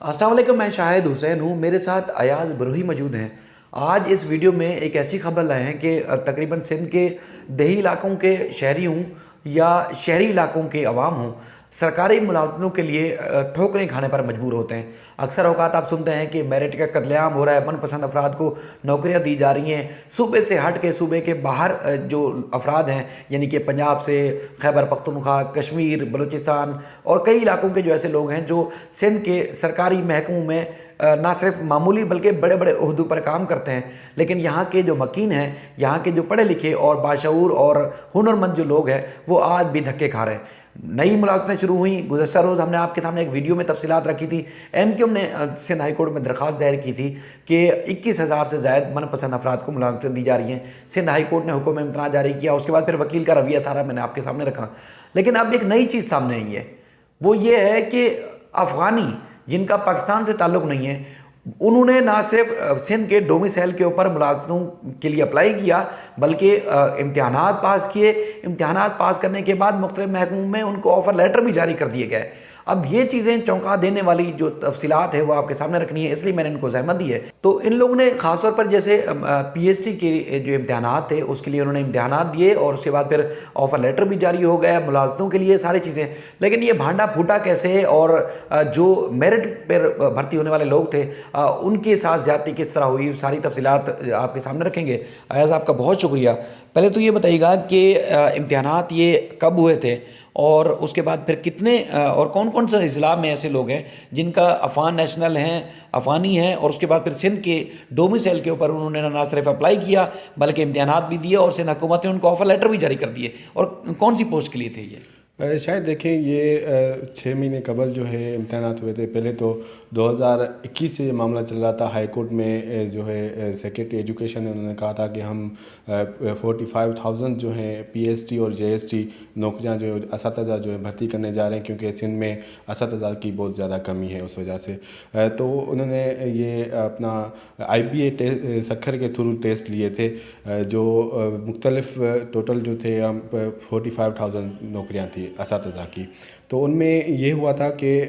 السلام علیکم، میں شاہد حسین ہوں، میرے ساتھ ایاز بروہی موجود ہیں۔ آج اس ویڈیو میں ایک ایسی خبر لائے ہیں کہ تقریباً سندھ کے دیہی علاقوں کے شہری ہوں یا شہری علاقوں کے عوام ہوں، سرکاری ملازمتوں کے لیے ٹھوکریں کھانے پر مجبور ہوتے ہیں۔ اکثر اوقات آپ سنتے ہیں کہ میرٹ کا قتل عام ہو رہا ہے، من پسند افراد کو نوکریاں دی جا رہی ہیں، صوبے سے ہٹ کے صوبے کے باہر جو افراد ہیں، یعنی کہ پنجاب سے، خیبر پختونخوا، کشمیر، بلوچستان اور کئی علاقوں کے جو ایسے لوگ ہیں جو سندھ کے سرکاری محکموں میں نہ صرف معمولی بلکہ بڑے بڑے عہدوں پر کام کرتے ہیں، لیکن یہاں کے جو مکین ہیں، یہاں کے جو پڑھے لکھے اور باشعور اور ہنرمند جو لوگ ہیں، وہ آج بھی دھکے کھا رہے ہیں۔ نئی ملازمتیں شروع ہوئیں، گزشتہ روز ہم نے آپ کے سامنے ایک ویڈیو میں تفصیلات رکھی تھی۔ ایم کیو ایم نے سندھ ہائی کورٹ میں درخواست دائر کی تھی کہ 21,000 سے زائد من پسند افراد کو ملازمتیں دی جا رہی ہیں۔ سندھ ہائی کورٹ نے حکم امتناع جاری کیا، اس کے بعد پھر وکیل کا رویہ سارا میں نے آپ کے سامنے رکھا۔ لیکن اب ایک نئی چیز سامنے آئی ہے، وہ یہ ہے کہ افغانی جن کا پاکستان سے تعلق نہیں ہے، انہوں نے نہ صرف سندھ کے ڈومیسائل کے اوپر ملازمتوں کے لیے اپلائی کیا، بلکہ امتحانات پاس کیے۔ امتحانات پاس کرنے کے بعد مختلف محکموں میں ان کو آفر لیٹر بھی جاری کر دیے گئے۔ اب یہ چیزیں چونکا دینے والی جو تفصیلات ہے وہ آپ کے سامنے رکھنی ہے، اس لیے میں نے ان کو زحمت دی ہے۔ تو ان لوگوں نے خاص طور پر جیسے پی ایس ٹی کے جو امتحانات تھے اس کے لیے انہوں نے امتحانات دیے اور اس کے بعد پھر آفر لیٹر بھی جاری ہو گیا ملازمتوں کے لیے، ساری چیزیں۔ لیکن یہ بھانڈا پھوٹا کیسے اور جو میرٹ پر بھرتی ہونے والے لوگ تھے ان کے ساتھ زیادتی کس طرح ہوئی، ساری تفصیلات آپ کے سامنے رکھیں گے۔ ایاز آپ کا بہت شکریہ۔ پہلے تو یہ بتائیے گا کہ امتحانات یہ کب ہوئے تھے اور اس کے بعد پھر کتنے اور کون کون سے اضلاع میں ایسے لوگ ہیں جن کا افغان نیشنل ہیں، افغانی ہیں، اور اس کے بعد پھر سندھ کے ڈومیسائل کے اوپر انہوں نے نہ صرف اپلائی کیا بلکہ امتحانات بھی دیے اور سندھ حکومت نے ان کو آفر لیٹر بھی جاری کر دیے؟ اور کون سی پوسٹ کے لیے تھے یہ؟ شاید دیکھیں، یہ 6 مہینے قبل جو ہے امتحانات ہوئے تھے۔ پہلے تو 2021 سے یہ معاملہ چل رہا تھا، ہائی کورٹ میں جو ہے سیکرٹری ایجوکیشن نے انہوں نے کہا تھا کہ ہم 45,000 جو ہیں پی ایس ٹی اور جے ایس ٹی نوکریاں جو اساتذہ جو ہے بھرتی کرنے جا رہے ہیں، کیونکہ سندھ میں اساتذہ کی بہت زیادہ کمی ہے اس وجہ سے۔ تو انہوں نے یہ اپنا آئی بی اے سکھر کے تھرو ٹیسٹ لیے تھے، جو مختلف ٹوٹل جو تھے 45,000 نوکریاں تھیں اساتذہ کی۔ تو ان میں یہ ہوا تھا کہ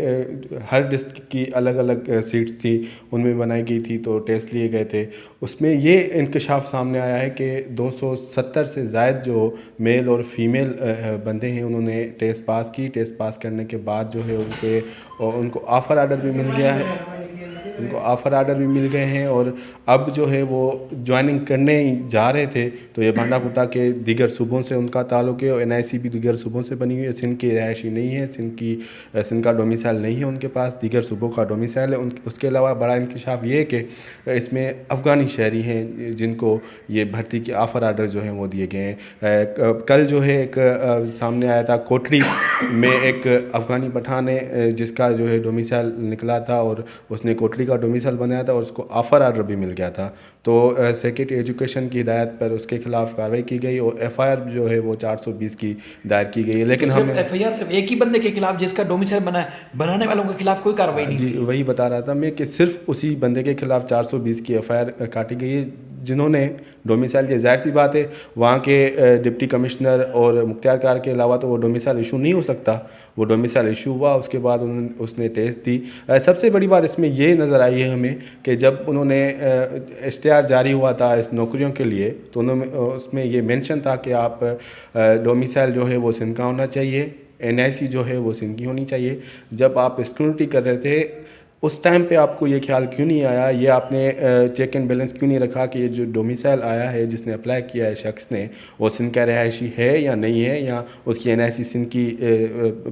ہر ڈسٹرکٹ کی الگ الگ سیٹس تھی، ان میں بنائی گئی تھی، تو ٹیسٹ لیے گئے تھے۔ اس میں یہ انکشاف سامنے آیا ہے کہ 270 سے زائد جو میل اور فیمیل بندے ہیں انہوں نے ٹیسٹ پاس کی۔ ٹیسٹ پاس کرنے کے بعد جو ہے ان کو آفر آرڈر بھی مل گیا ہے، اور اب جو ہے وہ جوائننگ کرنے جا رہے تھے۔ تو یہ بھانڈا پھوٹا کے دیگر صوبوں سے ان کا تعلق ہے، اور این آئی سی بھی دیگر صوبوں سے بنی ہوئی ہے۔ سندھ کی رہائشی نہیں ہے، سندھ کا ڈومیسائل نہیں ہے ان کے پاس، دیگر صوبوں کا ڈومیسائل ہے۔ اس کے علاوہ بڑا انکشاف یہ ہے کہ اس میں افغانی شہری ہیں جن کو یہ بھرتی کے آفر آرڈر جو ہیں وہ دیے گئے ہیں۔ کل جو ہے ایک سامنے آیا تھا، کوٹری میں ایک افغانی پٹھان ہے جس کا جو ہے ڈومیسائل نکلا تھا، اور اس نے کوٹری کا ڈومیسائل بنایا تھا اور اس کو آفر آرڈر بھی مل گیا تھا۔ تو سیکرٹری ایجوکیشن کی ہدایت پر اس کے خلاف کارروائی کی گئی، اور ایف آئی آر جو ہے وہ 420 کی دائر کی گئی ہے۔ لیکن ہم ایف آئی آر صرف ایک ہی بندے کے خلاف جس کا ڈومیسائل بنانے والوں کے خلاف کوئی کارروائی نہیں؟ جی وہی بتا رہا تھا میں کہ صرف اسی بندے کے خلاف 420 کی ایف آئی آر کاٹی گئی ہے جنہوں نے ڈومیسائل کی۔ ظاہر سی بات ہے وہاں کے ڈپٹی کمشنر اور مختار کار کے علاوہ تو وہ ڈومیسائل ایشو نہیں ہو سکتا۔ وہ ڈومیسائل ایشو ہوا، اس کے بعد اس نے ٹیسٹ دی۔ سب سے بڑی بات اس میں یہ نظر آئی ہے ہمیں کہ جب انہوں نے اشتہار جاری ہوا تھا اس نوکریوں کے لیے، تو اس میں یہ مینشن تھا کہ آپ ڈومیسائل جو ہے وہ سندھ کا ہونا چاہیے، این آئی سی جو ہے وہ سندھ کی ہونی چاہیے۔ جب آپ اسکروٹنی کر رہے تھے اس ٹائم پہ آپ کو یہ خیال کیوں نہیں آیا، یہ آپ نے چیک اینڈ بیلنس کیوں نہیں رکھا کہ یہ جو ڈومیسائل آیا ہے جس نے اپلائی کیا ہے شخص نے، وہ سندھ کا رہائشی ہے یا نہیں ہے، یا اس کی این آئی سی سندھ کی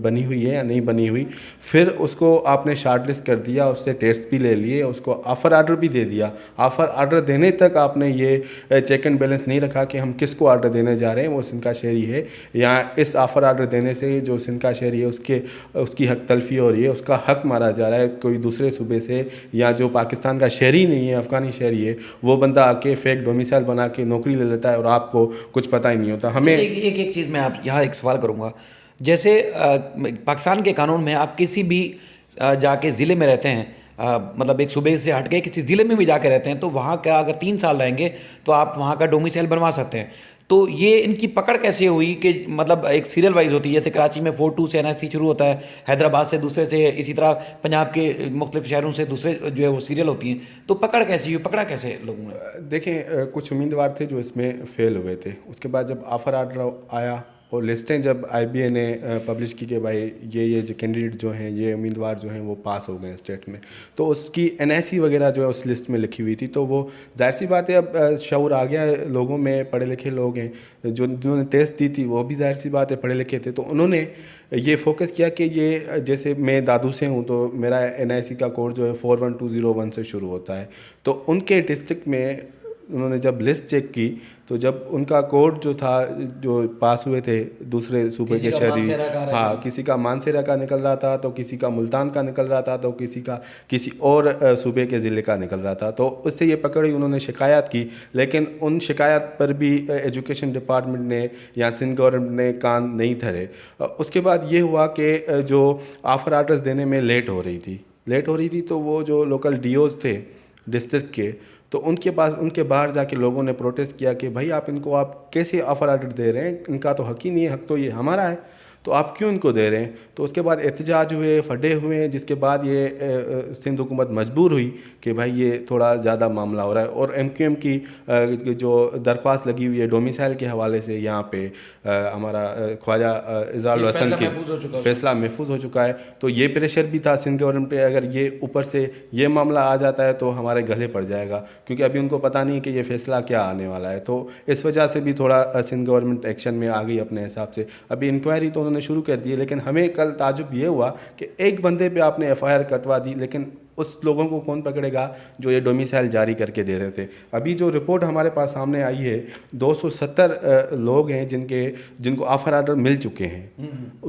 بنی ہوئی ہے یا نہیں بنی ہوئی؟ پھر اس کو آپ نے شارٹ لسٹ کر دیا، اس سے ٹیسٹ بھی لے لیے، اس کو آفر آرڈر بھی دے دیا۔ آفر آرڈر دینے تک آپ نے یہ چیک اینڈ بیلنس نہیں رکھا کہ ہم کس کو آرڈر دینے جا رہے ہیں، وہ سندھ کا شہری ہے یا اس آفر آرڈر دینے سے جو سندھ کا شہری ہے اس کی حق تلفی ہو رہی ہے، اس کا حق مارا جا رہا ہے کوئی دوسرے صوبے سے، یا جو پاکستان کا شہری نہیں ہے، افغانی شہری ہے، وہ بندہ آ کے فیک ڈومیسائل بنا کے نوکری لے لیتا ہے اور آپ کو کچھ پتہ ہی نہیں ہوتا۔ ہمیں ایک چیز میں آپ یہاں ایک سوال کروں گا، جیسے پاکستان کے قانون میں آپ کسی بھی جا کے ضلع میں رہتے ہیں، مطلب ایک صوبے سے ہٹ کے کسی ضلع میں بھی جا کے رہتے ہیں، تو وہاں کا اگر 3 سال رہیں گے تو آپ وہاں کا ڈومیسائل بنوا سکتے ہیں۔ تو یہ ان کی پکڑ کیسے ہوئی کہ مطلب ایک سیریل وائز ہوتی ہے، جیسے کراچی میں 4-2 سے NIC شروع ہوتا ہے، حیدرآباد سے دوسرے سے، اسی طرح پنجاب کے مختلف شہروں سے دوسرے جو ہے وہ سیریل ہوتی ہیں، تو پکڑ کیسی ہوئی، پکڑا کیسے لوگوں نے؟ دیکھیں کچھ امیدوار تھے جو اس میں فیل ہوئے تھے، اس کے بعد جب آفر آرڈر آیا اور لسٹیں جب IBA نے پبلش کی کہ بھائی یہ جو کینڈیڈیٹ جو ہیں، یہ امیدوار جو ہیں وہ پاس ہو گئے اسٹیٹ میں، تو اس کی NIC وغیرہ جو ہے اس لسٹ میں لکھی ہوئی تھی، تو وہ ظاہر سی بات ہے اب شعور آ گیا لوگوں میں، پڑھے لکھے لوگ ہیں جنہوں نے ٹیسٹ دی تھی وہ بھی ظاہر سی بات ہے پڑھے لکھے تھے، تو انہوں نے یہ فوکس کیا کہ یہ جیسے میں دادو سے ہوں تو میرا NIC کا کوڈ جو ہے 41201 سے شروع ہوتا ہے، تو ان کے ڈسٹرکٹ میں انہوں نے جب لسٹ چیک کی تو جب ان کا کوڈ جو تھا جو پاس ہوئے تھے دوسرے صوبے کے شہری، ہاں کسی کا مانسیرا کا نکل رہا تھا، تو کسی کا ملتان کا نکل رہا تھا، تو کسی کا کسی اور صوبے کے ضلع کا نکل رہا تھا، تو اس سے یہ پکڑی انہوں نے شکایات کی، لیکن ان شکایات پر بھی ایجوکیشن ڈپارٹمنٹ نے یا سندھ گورنمنٹ نے کان نہیں دھرے۔ اس کے بعد یہ ہوا کہ جو آفر آرڈرز دینے میں لیٹ ہو رہی تھی تو وہ جو لوکل DOs تھے ڈسٹرکٹ کے، تو ان کے پاس ان کے باہر جا کے لوگوں نے پروٹیسٹ کیا کہ بھائی آپ ان کو آپ کیسے آفر آرڈر دے رہے ہیں، ان کا تو حق ہی نہیں ہے، حق تو یہ ہمارا ہے، تو آپ کیوں ان کو دے رہے ہیں؟ تو اس کے بعد احتجاج ہوئے، فڈے ہوئے، جس کے بعد یہ سندھ حکومت مجبور ہوئی کہ بھائی یہ تھوڑا زیادہ معاملہ ہو رہا ہے، اور MQM کی جو درخواست لگی ہوئی ہے ڈومیسائل کے حوالے سے، یہاں پہ ہمارا خواجہ اظہار الحسن کی فیصلہ محفوظ ہو چکا ہے، تو یہ پریشر بھی تھا سندھ گورنمنٹ پہ، اگر یہ اوپر سے یہ معاملہ آ جاتا ہے تو ہمارے گلے پڑ جائے گا، کیونکہ ابھی ان کو پتہ نہیں کہ یہ فیصلہ کیا آنے والا ہے، تو اس وجہ سے بھی تھوڑا سندھ گورنمنٹ ایکشن میں آ گئی اپنے حساب سے۔ ابھی انکوائری تو انہوں نے شروع کر دی ہے، لیکن ہمیں کل تعجب یہ ہوا کہ ایک بندے پہ آپ نے FIR کٹوا دی، لیکن اس لوگوں کو کون پکڑے گا جو یہ ڈومیسائل جاری کر کے دے رہے تھے؟ ابھی جو رپورٹ ہمارے پاس سامنے آئی ہے 270 لوگ ہیں جن کو آفر آرڈر مل چکے ہیں،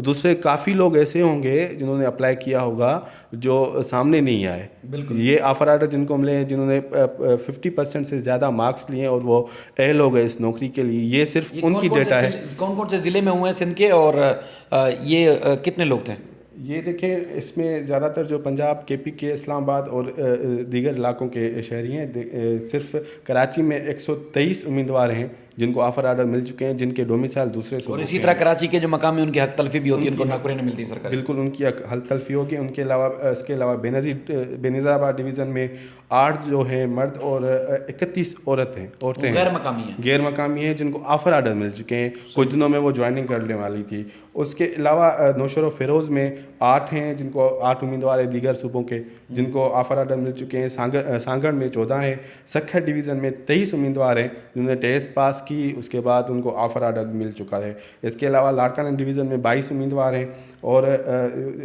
دوسرے کافی لوگ ایسے ہوں گے جنہوں نے اپلائی کیا ہوگا جو سامنے نہیں آئے۔ یہ آفر آرڈر جن کو ملے ہیں جنہوں نے 50% سے زیادہ مارکس لیے اور وہ اہل ہو گئے اس نوکری کے لیے، یہ صرف ان کی ڈیٹا ہے۔ کون کون سے ضلع میں ہوئے ہیں سندھ کے، اور یہ کتنے لوگ تھے؟ یہ دیکھیں اس میں زیادہ تر جو پنجاب KP کے اسلام آباد اور دیگر علاقوں کے شہری ہیں، صرف کراچی میں 123 امیدوار ہیں جن کو آفر آرڈر مل چکے ہیں، جن کے ڈومیسائل دوسرے صوبوں، اور اسی طرح کراچی کے جو مقامی ان کی حق تلفی بھی ہوتی ہے، ان کو نوکری نہیں ملتی سرکاری، بالکل ان کی حق تلفی ہوگی۔ ان کے علاوہ اس کے علاوہ بے نظیر آباد ڈویژن میں 8 جو ہیں مرد اور 31 عورتیں غیر مقامی ہیں جن کو آفر آرڈر مل چکے ہیں، کچھ دنوں میں وہ جوائننگ کرنے والی تھی۔ اس کے علاوہ نوشہر و فیروز میں 8 ہیں جن کو 8 امیدوار ہیں دیگر صوبوں کے جن کو آفر آرڈر مل چکے ہیں۔ سانگڑ میں 14 ہیں، سکھر ڈویژن میں 23 امیدوار ہیں جنہوں نے ٹیسٹ پاس کی، اس کے بعد ان کو آفر آرڈر مل چکا ہے۔ اس کے علاوہ لاڑکانہ ڈویژن میں 22 امیدوار ہیں، اور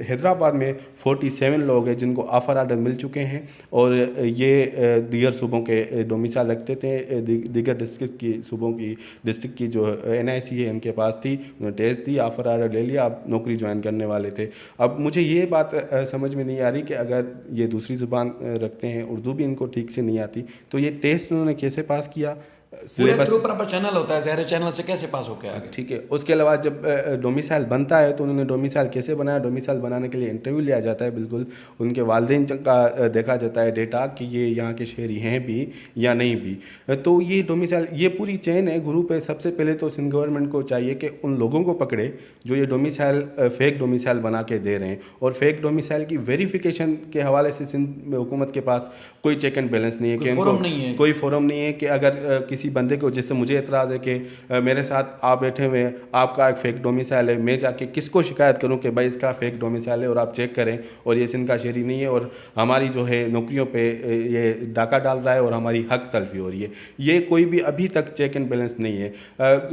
حیدرآباد میں 47 لوگ ہیں جن کو آفر آرڈر مل چکے ہیں، اور یہ دیگر صوبوں کے ڈومیسائل رکھتے تھے، دیگر ڈسٹرکٹ کی صوبوں کی ڈسٹرکٹ کی جو NIC ہے ان کے پاس تھی، انہوں نے ٹیسٹ دی، آفر آرڈر لے لیا، اب نوکری جوائن کرنے والے تھے۔ اب مجھے یہ بات سمجھ میں نہیں آ رہی کہ اگر یہ دوسری زبان رکھتے ہیں، اردو بھی ان کو ٹھیک سے نہیں آتی، تو یہ ٹیسٹ انہوں نے کیسے پاس کیا؟ پراپر چینل ہوتا ہے، ظاہر چینل سے کیسے پاس ہو کے آگے؟ ٹھیک ہے۔ اس کے علاوہ جب ڈومیسائل بنتا ہے تو انہوں نے ڈومیسائل کیسے بنایا؟ ڈومیسائل بنانے کے لیے انٹرویو لیا جاتا ہے، بالکل ان کے والدین کا دیکھا جاتا ہے ڈیٹا کہ یہ یہاں کے شہری ہیں بھی یا نہیں بھی، تو یہ ڈومیسائل یہ پوری چین ہے گروپ ہے۔ سب سے پہلے تو سندھ گورنمنٹ کو چاہیے کہ ان لوگوں کو پکڑے جو یہ ڈومیسائل فیک ڈومیسائل بنا کے دے رہے ہیں، اور فیک ڈومیسائل کی ویریفیکیشن کے حوالے سے سندھ حکومت کے پاس کوئی چیک اینڈ بیلنس نہیں ہے، کہ کوئی فورم نہیں ہے کہ اگر کسی بندے کو، جیسے مجھے اعتراض ہے کہ میرے ساتھ آپ بیٹھے ہوئے ہیں، آپ کا ایک فیک ڈومیسائل ہے، میں جا کے کس کو شکایت کروں کہ بھائی اس کا فیک ڈومیسائل ہے اور آپ چیک کریں اور یہ سندھ کا شہری نہیں ہے اور ہماری جو ہے نوکریوں پہ یہ ڈاکہ ڈال رہا ہے اور ہماری حق تلفی ہو رہی ہے؟ یہ کوئی بھی ابھی تک چیک اینڈ بیلنس نہیں ہے۔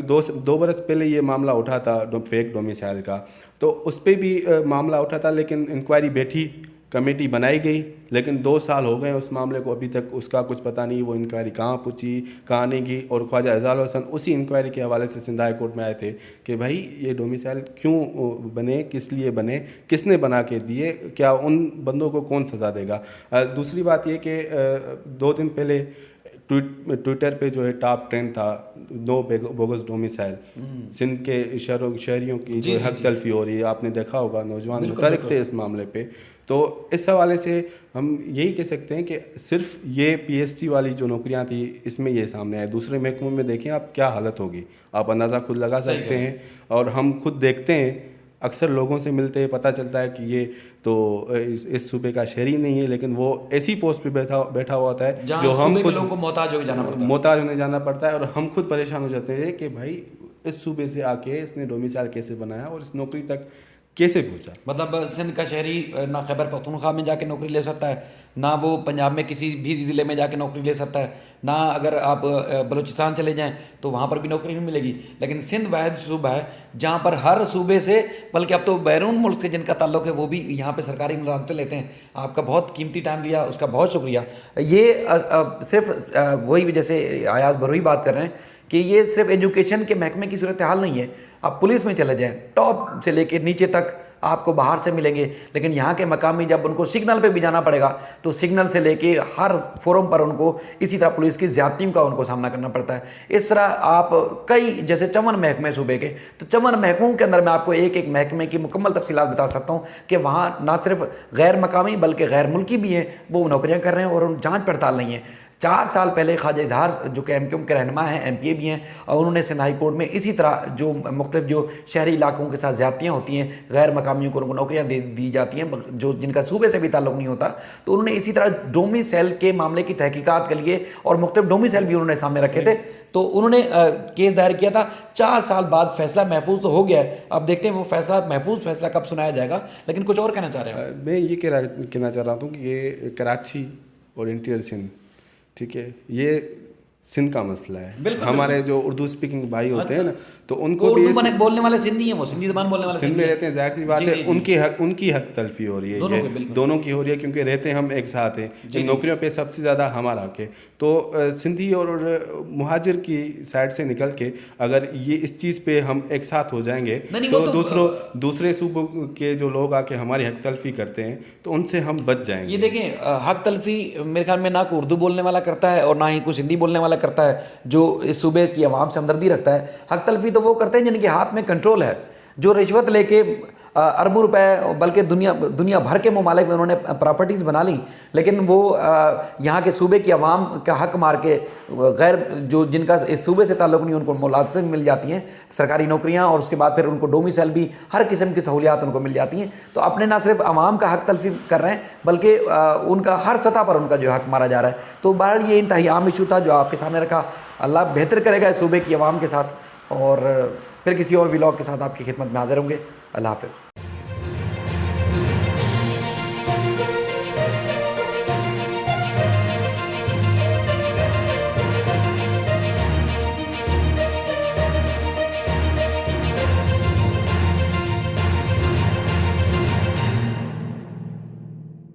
2 برس پہلے یہ معاملہ اٹھا تھا فیک ڈومیسائل کا، تو اس پہ بھی معاملہ اٹھا تھا، لیکن انکوائری بیٹھی، کمیٹی بنائی گئی، لیکن 2 سال ہو گئے اس معاملے کو، ابھی تک اس کا کچھ پتہ نہیں وہ انکوائری کہاں پہنچی، کہاں نہیں گئی۔ اور خواجہ اظہار الحسن اسی انکوائری کے حوالے سے سندھ ہائی کورٹ میں آئے تھے کہ بھائی یہ ڈومیسائل کیوں بنے، کس لیے بنے، کس نے بنا کے دیے، کیا ان بندوں کو کون سزا دے گا؟ دوسری بات یہ کہ 2 دن پہلے ٹویٹر پہ جو ہے ٹاپ ٹرینڈ تھا نو بوگس ڈومیسائل، سندھ کے شہریوں کی جو حق تلفی ہو رہی ہے، آپ نے دیکھا ہوگا نوجوان متحرک تھے اس معاملے پہ. تو اس حوالے سے ہم یہی کہہ سکتے ہیں کہ صرف یہ پی ایس ٹی والی جو نوکریاں تھیں اس میں یہ سامنے آئے. دوسرے محکموں میں دیکھیں آپ کیا حالت ہوگی، آپ اندازہ خود لگا سکتے ہیں. اور ہم خود دیکھتے ہیں، اکثر لوگوں سے ملتے ہیں، پتہ چلتا ہے کہ یہ تو اس صوبے کا شہری نہیں ہے، لیکن وہ ایسی پوسٹ پہ بیٹھا ہوا ہوتا ہے جو ہم خود لوگوں کو محتاج ہونے جانا پڑتا ہے. اور ہم خود پریشان ہو جاتے ہیں کہ بھائی اس صوبے سے آ کے اس نے ڈومیسائل کیسے بنایا اور اس نوکری تک کیسے پہنچا. مطلب سندھ کا شہری نہ خیبر پختونخوا میں جا کے نوکری لے سکتا ہے، نہ وہ پنجاب میں کسی بھی ضلع میں جا کے نوکری لے سکتا ہے، نہ اگر آپ بلوچستان چلے جائیں تو وہاں پر بھی نوکری نہیں ملے گی. لیکن سندھ واحد صوبہ ہے جہاں پر ہر صوبے سے، بلکہ اب تو بیرون ملک سے جن کا تعلق ہے وہ بھی یہاں پہ سرکاری ملازمتیں لیتے ہیں. آپ کا بہت قیمتی ٹائم لیا، اس کا بہت شکریہ. یہ صرف وہی جیسے ایاز بروئی بات کر رہے ہیں کہ یہ صرف ایجوکیشن کے محکمے کی صورتحال نہیں ہے. آپ پولیس میں چلے جائیں، ٹاپ سے لے کے نیچے تک آپ کو باہر سے ملیں گے، لیکن یہاں کے مقامی جب ان کو سگنل پہ بھی جانا پڑے گا تو سگنل سے لے کے ہر فورم پر ان کو اسی طرح پولیس کی زیادتیوں کا ان کو سامنا کرنا پڑتا ہے. اس طرح آپ کئی جیسے 54 محکمے صوبے کے، تو 54 محکموں کے اندر میں آپ کو ایک ایک محکمے کی مکمل تفصیلات بتا سکتا ہوں کہ وہاں نہ صرف غیر مقامی بلکہ غیر ملکی بھی ہیں، وہ نوکریاں کر رہے ہیں اور جانچ پڑتال نہیں ہے. 4 سال پہلے خواجہ اظہار جو کہ ایم کے رہنما ہیں، ایم پی اے بھی ہیں، اور انہوں نے سندھ ہائی کورٹ میں اسی طرح جو مختلف جو شہری علاقوں کے ساتھ زیادتیاں ہوتی ہیں، غیر مقامیوں کو ان کو نوکریاں دی جاتی ہیں جو جن کا صوبے سے بھی تعلق نہیں ہوتا، تو انہوں نے اسی طرح ڈومیسائل کے معاملے کی تحقیقات کے لیے اور مختلف ڈومیسائل بھی انہوں نے سامنے رکھے تھے. تو انہوں نے کیس دائر کیا تھا. 4 سال بعد فیصلہ محفوظ تو ہو گیا ہے. اب دیکھتے ہیں وہ محفوظ فیصلہ کب سنایا جائے گا. لیکن کچھ اور کہنا چاہ رہے ہیں؟ میں یہ کہنا چاہ رہا ہوں کہ یہ کراچی اور انٹیریئر سندھ، ٹھیک ہے، یہ سندھ کا مسئلہ ہے. ہمارے جو اردو اسپیکنگ بھائی ہوتے ہیں نا، تو ان کو بھی بولنے والے سندھی ہیں، وہ سندھی زبان بولنے والے سندھ میں رہتے ہیں، ظاہر سی بات ہے ان کی حق تلفی ہو رہی ہے، دونوں کی ہو رہی ہے، کیونکہ رہتے ہم ایک ساتھ ہیں. نوکریوں پہ سب سے زیادہ ہمارا حق ہے. تو سندھی اور مہاجر کی سائڈ سے نکل کے اگر یہ اس چیز پہ ہم ایک ساتھ ہو جائیں گے تو دوسرے صوبوں کے جو لوگ آ کے ہماری حق تلفی کرتے ہیں تو ان سے ہم بچ جائیں گے. یہ دیکھیں، حق تلفی میرے خیال میں نہ کوئی اردو بولنے والا کرتا ہے اور نہ ہی کوئی سندھی بولنے والا کرتا ہے جو اس صوبے کی عوام سے ہمدردی رکھتا ہے. حق تلفی تو وہ کرتے ہیں جن کے ہاتھ میں کنٹرول ہے، جو رشوت لے کے اربوں روپے بلکہ دنیا بھر کے ممالک میں انہوں نے پراپرٹیز بنا لی، لیکن وہ یہاں کے صوبے کی عوام کا حق مار کے غیر جو جن کا اس صوبے سے تعلق نہیں ان کو ملازمتیں مل جاتی ہیں، سرکاری نوکریاں، اور اس کے بعد پھر ان کو ڈومیسائل بھی، ہر قسم کی سہولیات ان کو مل جاتی ہیں. تو اپنے نہ صرف عوام کا حق تلفی کر رہے ہیں بلکہ ان کا ہر سطح پر ان کا جو حق مارا جا رہا ہے. تو بہرحال یہ انتہائی عام ایشو تھا جو آپ کے سامنے رکھا. اللہ بہتر کرے گا اس صوبے کی عوام کے ساتھ، اور پھر کسی اور ولاگ کے ساتھ آپ کی خدمت میں حاضر ہوں گے. اللہ حافظ.